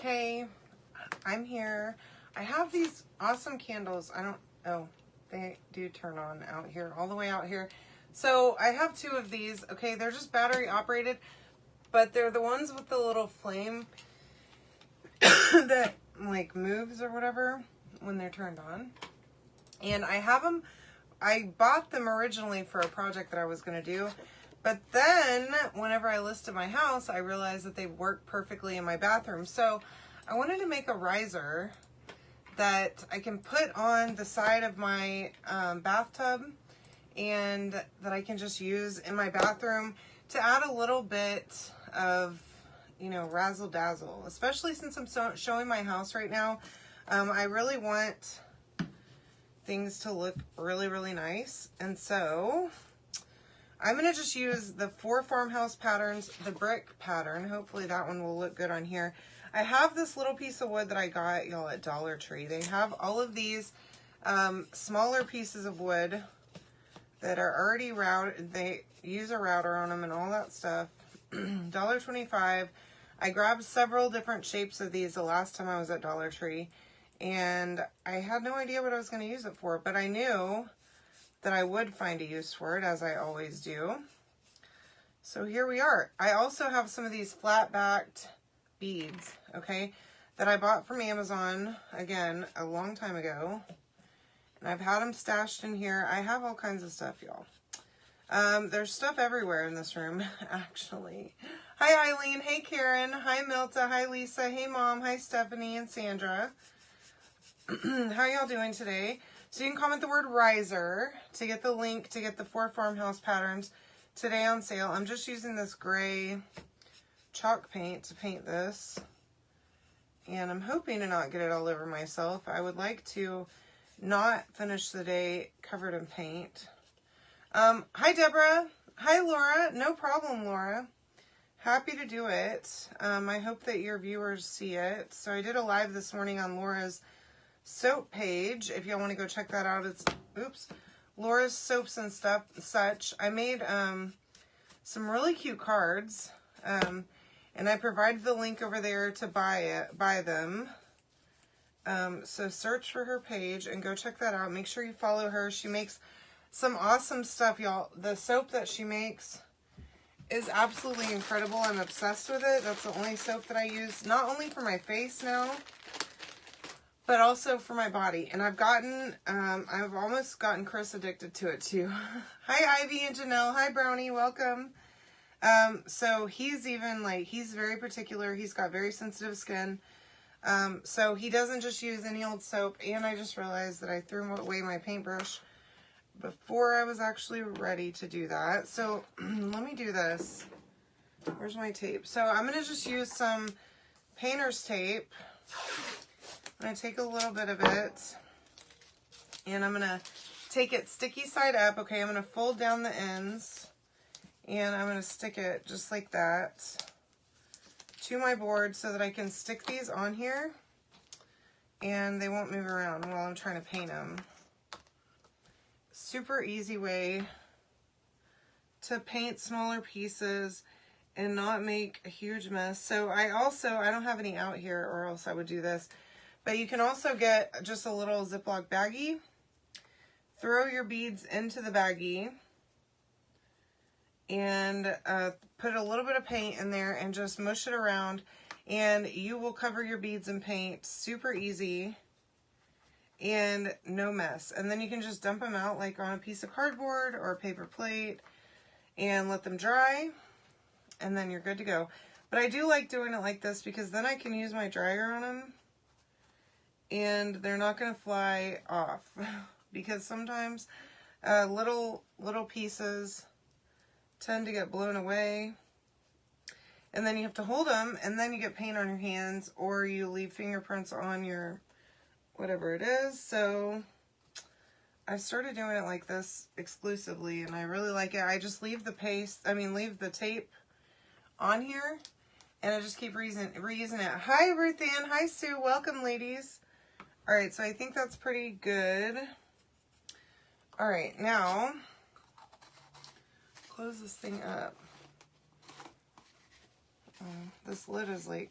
Hey, I'm here. I have these awesome candles. Oh, they do turn on out here, all the way out here. So I have two of these. Okay, they're just battery operated, but they're the ones with the little flame that like moves or whatever when they're turned on. And I have them, I bought them originally for a project that I was going to do. But then whenever I listed my house, I realized that they work perfectly in my bathroom. So I wanted to make a riser that I can put on the side of my bathtub and that I can just use in my bathroom to add a little bit of, you know, razzle dazzle, especially since I'm showing my house right now. I really want things to look really, really nice. And so I'm going to just use the 4 farmhouse patterns, the brick pattern. Hopefully that one will look good on here. I have this little piece of wood that I got, y'all, at Dollar Tree. They have all of these smaller pieces of wood that are already routed. They use a router on them and all that stuff. $1.25. I grabbed several different shapes of these the last time I was at Dollar Tree. And I had no idea what I was going to use it for, but I knew that I would find a use for it, as I always do. So here we are. I also have some of these flat-backed beads, okay, that I bought from Amazon, again, a long time ago. And I've had them stashed in here. I have all kinds of stuff, y'all. There's stuff everywhere in this room, actually. Hi, Eileen. Hey, Karen. Hi, Milta. Hi, Lisa. Hey, Mom. Hi, Stephanie and Sandra. How are y'all doing today? So you can comment the word riser to get the link to get the 4 farmhouse patterns today on sale. I'm just using this gray chalk paint to paint this. And I'm hoping to not get it all over myself. I would like to not finish the day covered in paint. Hi, Deborah. Hi, Laura. No problem, Laura. Happy to do it. I hope that your viewers see it. So I did a live this morning on Laura's soap page. If y'all want to go check that out, it's Laura's Soaps and Stuff such. I made some really cute cards, and I provided the link over there to buy them. So search for her page and go check that out. Make sure you follow her. She makes some awesome stuff, y'all. The soap that she makes is absolutely incredible. I'm obsessed with it. That's the only soap that I use, not only for my face now, but also for my body. And I've almost gotten Chris addicted to it too. Hi, Ivy and Janelle. Hi, Brownie. Welcome. So he's even he's very particular. He's got very sensitive skin. So he doesn't just use any old soap. And I just realized that I threw away my paintbrush before I was actually ready to do that. So let me do this. Where's my tape? So I'm going to just use some painter's tape. I'm going to take a little bit of it, and I'm going to take it sticky side up. Okay, I'm going to fold down the ends, and I'm going to stick it just like that to my board so that I can stick these on here, and they won't move around while I'm trying to paint them. Super easy way to paint smaller pieces and not make a huge mess. So I don't have any out here, or else I would do this. But you can also get just a little Ziploc baggie, throw your beads into the baggie, and put a little bit of paint in there and just mush it around, and you will cover your beads in paint super easy and no mess. And then you can just dump them out like on a piece of cardboard or a paper plate and let them dry, and then you're good to go. But I do like doing it like this because then I can use my dryer on them and they're not going to fly off because sometimes little pieces tend to get blown away, and then you have to hold them, and then you get paint on your hands, or you leave fingerprints on your whatever it is. So I started doing it like this exclusively, and I really like it. I just leave the tape on here, and I just keep reusing it. Hi, Ruth Ann. Hi, Sue. Welcome, ladies. All right, so I think that's pretty good. All right, now close this thing up. This lid is like,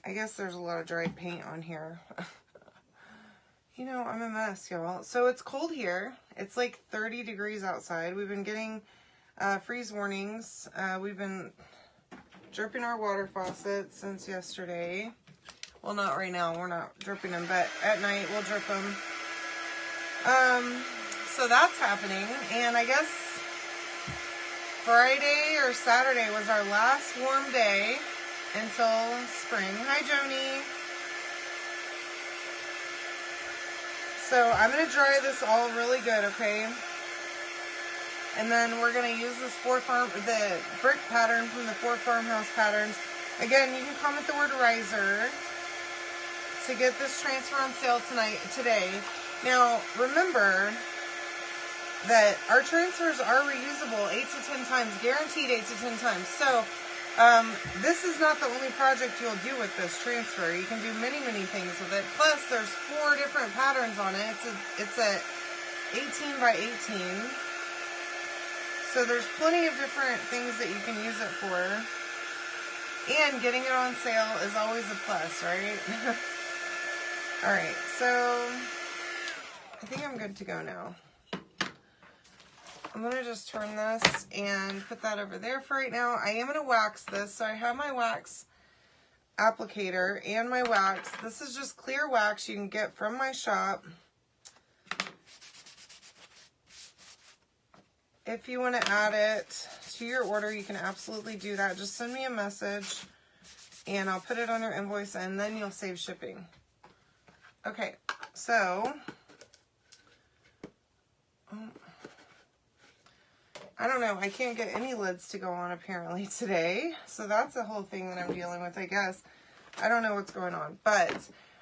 I guess there's a lot of dried paint on here. You know, I'm a mess, y'all. So it's cold here. It's like 30 degrees outside. We've been getting freeze warnings. We've been dripping our water faucet since yesterday. Well, not right now. We're not dripping them, but at night we'll drip them. So that's happening. And I guess Friday or Saturday was our last warm day until spring. Hi, Joni. So I'm going to dry this all really good, okay? And then we're going to use this the brick pattern from the 4 Farmhouse Patterns. Again, you can comment the word RISER to get this transfer on sale today. Now, remember that our transfers are reusable 8 to 10 times, guaranteed 8 to 10 times. So, this is not the only project you'll do with this transfer. You can do many, many things with it. Plus, there's 4 different patterns on it. It's a 18 by 18. So there's plenty of different things that you can use it for. And getting it on sale is always a plus, right? Alright, so I think I'm good to go now. I'm going to just turn this and put that over there for right now. I am going to wax this. So I have my wax applicator and my wax. This is just clear wax you can get from my shop. If you want to add it to your order, you can absolutely do that. Just send me a message and I'll put it on your invoice and then you'll save shipping. Okay, so I don't know. I can't get any lids to go on apparently today. So that's the whole thing that I'm dealing with, I guess. I don't know what's going on. But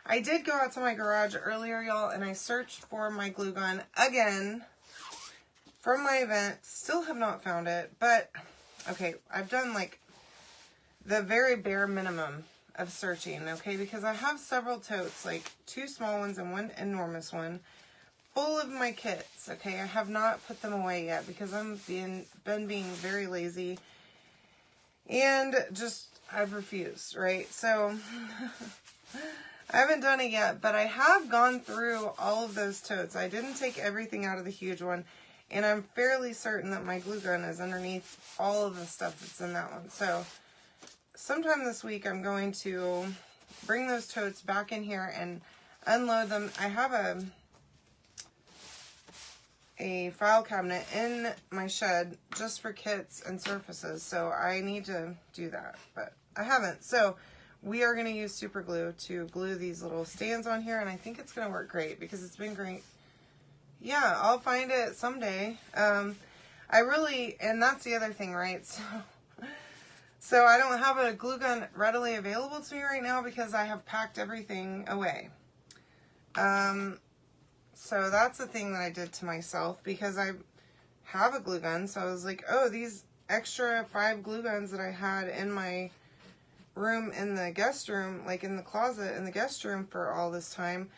I did go out to my garage earlier, y'all, and I searched for my glue gun again from my event. Still have not found it. But, okay, I've done like the very bare minimum of searching, okay? Because I have several totes, like 2 small ones and 1 enormous one, full of my kits, okay? I have not put them away yet because I'm been being very lazy and just I've refused, right? So I haven't done it yet, but I have gone through all of those totes. I didn't take everything out of the huge one, and I'm fairly certain that my glue gun is underneath all of the stuff that's in that one. So sometime this week I'm going to bring those totes back in here and unload them. I have a file cabinet in my shed just for kits and surfaces, so I need to do that, but I haven't. So we are going to use super glue to glue these little stands on here, and I think it's going to work great because it's been great. Yeah, I'll find it someday. And that's the other thing, right? So I don't have a glue gun readily available to me right now because I have packed everything away. So that's the thing that I did to myself because I have a glue gun. So I was like, oh, these extra 5 glue guns that I had in my room in the guest room, like in the closet in the guest room for all this time,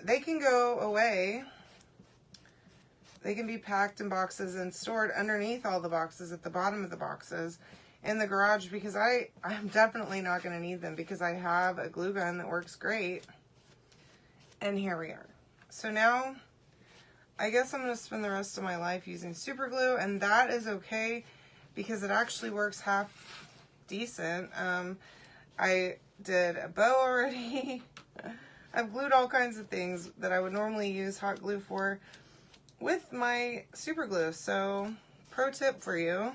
they can go away. They can be packed in boxes and stored underneath all the boxes at the bottom of the boxes in the garage because I'm definitely not going to need them because I have a glue gun that works great. And here we are. So now, I guess I'm going to spend the rest of my life using super glue, and that is okay because it actually works half decent. I did a bow already. I've glued all kinds of things that I would normally use hot glue for with my super glue. So, pro tip for you,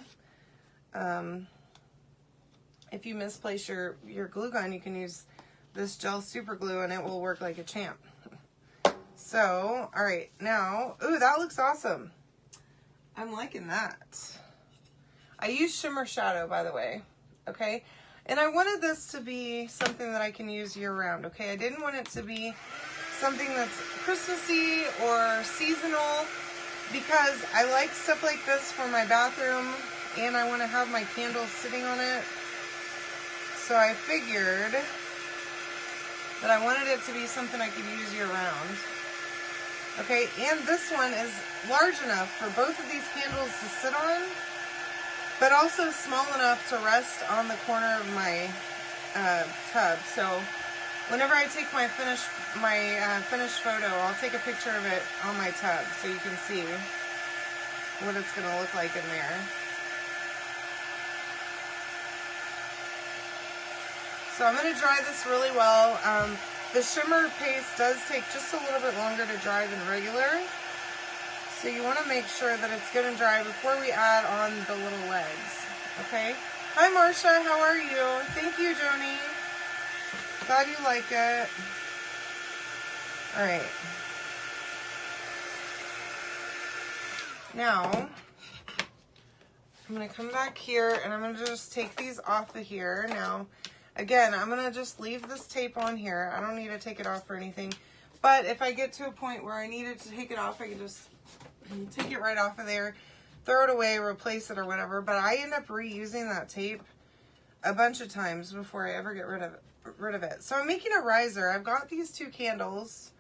if you misplace your glue gun, you can use this gel super glue and it will work like a champ. So, all right, now, ooh, that looks awesome. I'm liking that. I use Shimmer Shadow, by the way, okay? And I wanted this to be something that I can use year round, okay? I didn't want it to be something that's Christmassy or seasonal because I like stuff like this for my bathroom and I want to have my candles sitting on it. So I figured that I wanted it to be something I could use year round. Okay, and this one is large enough for both of these candles to sit on, but also small enough to rest on the corner of my tub. So whenever I take my finished photo, I'll take a picture of it on my tub so you can see what it's going to look like in there. So I'm going to dry this really well. The shimmer paste does take just a little bit longer to dry than regular. So you want to make sure that it's good and dry before we add on the little legs. Okay? Hi Marcia, how are you? Thank you, Joni. Glad you like it. Alright. Now, I'm going to come back here and I'm going to just take these off of here. Now, again, I'm going to just leave this tape on here. I don't need to take it off or anything. But if I get to a point where I needed to take it off, I can just take it right off of there, throw it away, replace it or whatever. But I end up reusing that tape a bunch of times before I ever get rid of it. So I'm making a riser. I've got these two candles,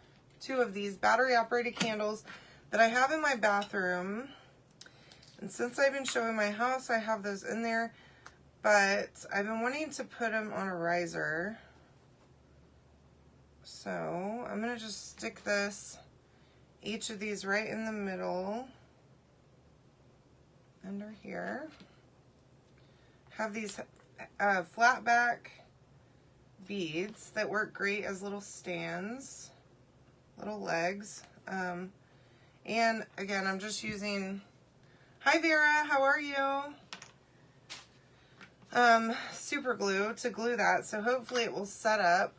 two of these battery operated candles that I have in my bathroom. And since I've been showing my house, I have those in there. But I've been wanting to put them on a riser. So I'm going to just stick each of these right in the middle, under here. Have these flat back beads that work great as little stands, little legs. And again, I'm just using, hi Vera, how are you? Super glue to glue that, so hopefully it will set up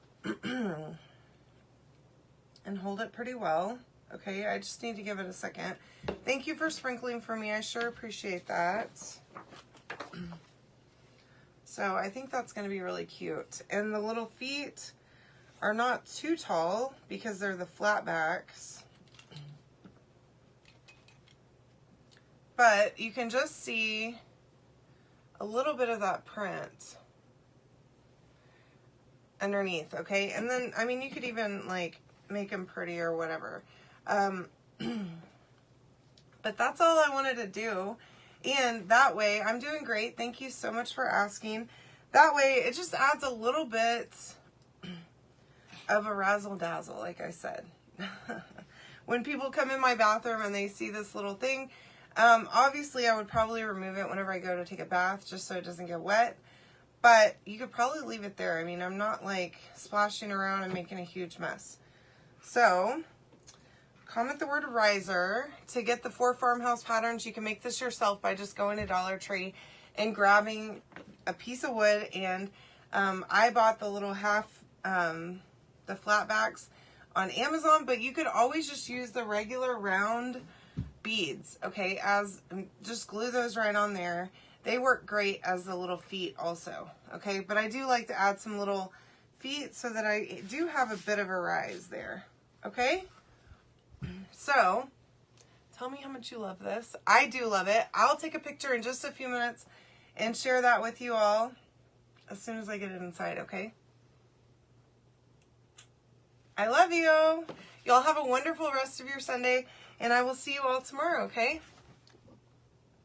and hold it pretty well. Okay, I just need to give it a second. Thank you for sprinkling for me. I sure appreciate that. So I think that's going to be really cute. And the little feet are not too tall because they're the flat backs. But you can just see a little bit of that print underneath, okay? And then, I mean, you could even like make them pretty or whatever. But that's all I wanted to do. And that way, I'm doing great. Thank you so much for asking. That way, it just adds a little bit of a razzle dazzle, like I said. When people come in my bathroom and they see this little thing, obviously I would probably remove it whenever I go to take a bath just so it doesn't get wet. But you could probably leave it there. I mean, I'm not like splashing around and making a huge mess. So, comment the word riser to get the 4 farmhouse patterns. You can make this yourself by just going to Dollar Tree and grabbing a piece of wood. And I bought the little the flat backs on Amazon, but you could always just use the regular round beads, okay, just glue those right on there. They work great as the little feet also, okay, but I do like to add some little feet so that I do have a bit of a rise there, okay? So, tell me how much you love this. I do love it. I'll take a picture in just a few minutes and share that with you all as soon as I get it inside, okay? I love you. Y'all have a wonderful rest of your Sunday, and I will see you all tomorrow, okay?